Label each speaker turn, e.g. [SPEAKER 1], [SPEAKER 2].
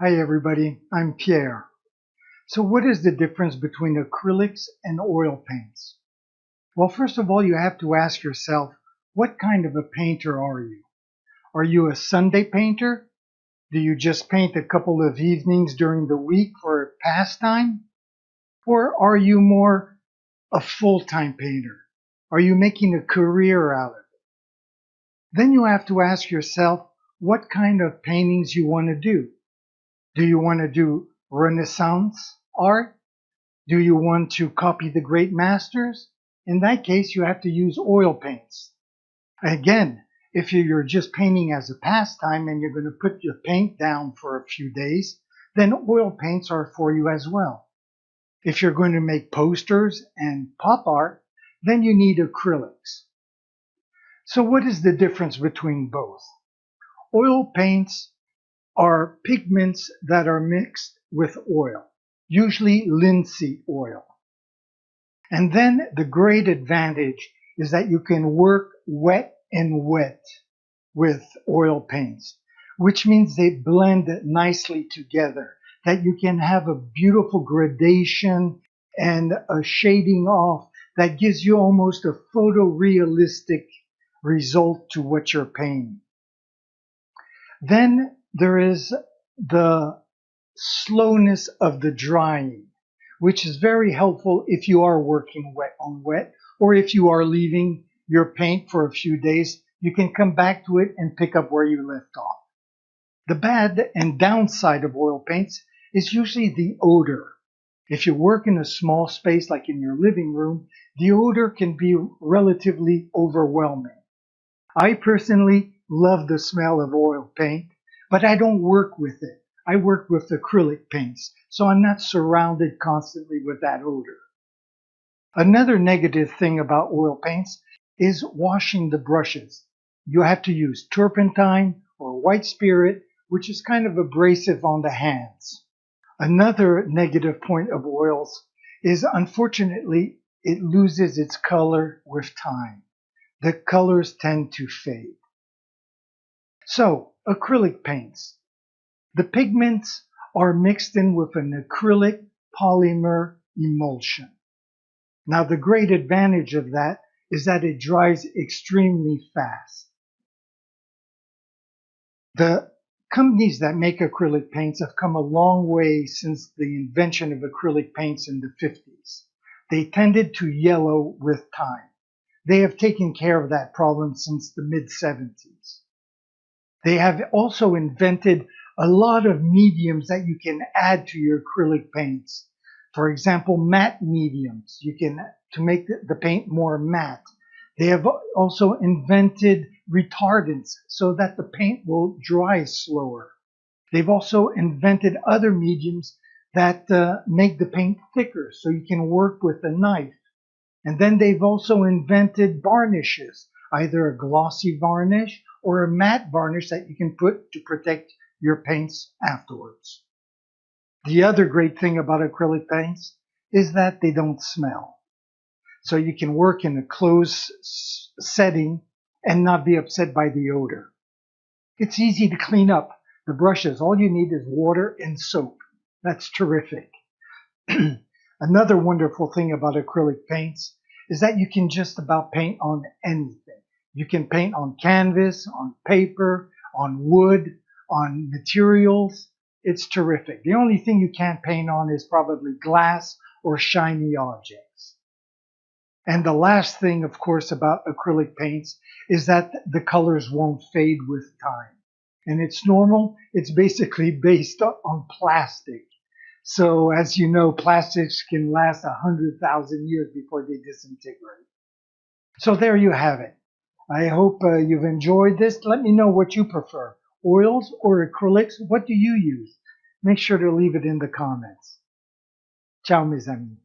[SPEAKER 1] Hi everybody, I'm Pierre. So what is the difference between acrylics and oil paints? Well, first of all, you have to ask yourself, what kind of a painter are you? Are you a Sunday painter? Do you just paint a couple of evenings during the week for a pastime? Or are you more a full-time painter? Are you making a career out of it? Then you have to ask yourself what kind of paintings you want to do. Do you want to do Renaissance art? Do you want to copy the great masters? In that case, you have to use oil paints. Again, if you're just painting as a pastime and you're going to put your paint down for a few days, then oil paints are for you as well. If you're going to make posters and pop art, then you need acrylics. So what is the difference between both? Oil paints are pigments that are mixed with oil, usually linseed oil. And then the great advantage is that you can work wet and wet with oil paints, which means they blend nicely together, that you can have a beautiful gradation and a shading off that gives you almost a photorealistic result to what you're painting. Then there is the slowness of the drying, which is very helpful if you are working wet on wet, or if you are leaving your paint for a few days, you can come back to it and pick up where you left off. The bad and downside of oil paints is usually the odor. If you work in a small space like in your living room, the odor can be relatively overwhelming. I personally love the smell of oil paint, but I don't work with it. I work with acrylic paints, so I'm not surrounded constantly with that odor. Another negative thing about oil paints is washing the brushes. You have to use turpentine or white spirit, which is kind of abrasive on the hands. Another negative point of oils is, unfortunately, it loses its color with time. The colors tend to fade. So, acrylic paints. The pigments are mixed in with an acrylic polymer emulsion. Now, the great advantage of that is that it dries extremely fast. The companies that make acrylic paints have come a long way since the invention of acrylic paints in the 50s. They tended to yellow with time. They have taken care of that problem since the mid-70s. They have also invented a lot of mediums that you can add to your acrylic paints. For example, matte mediums, to make the paint more matte. They have also invented retardants so that the paint will dry slower. They've also invented other mediums that make the paint thicker so you can work with a knife. And then they've also invented varnishes, either a glossy varnish or a matte varnish that you can put to protect your paints afterwards. The other great thing about acrylic paints is that they don't smell. So you can work in a closed setting and not be upset by the odor. It's easy to clean up the brushes. All you need is water and soap. That's terrific. Another wonderful thing about acrylic paints is that you can just about paint on anything. You can paint on canvas, on paper, on wood, on materials. It's terrific. The only thing you can't paint on is probably glass or shiny objects. And the last thing, of course, about acrylic paints is that the colors won't fade with time. And it's normal. It's basically based on plastic. So as you know, plastics can last 100,000 years before they disintegrate. So there you have it. I hope you've enjoyed this. Let me know what you prefer, oils or acrylics. What do you use? Make sure to leave it in the comments. Ciao, mes amis.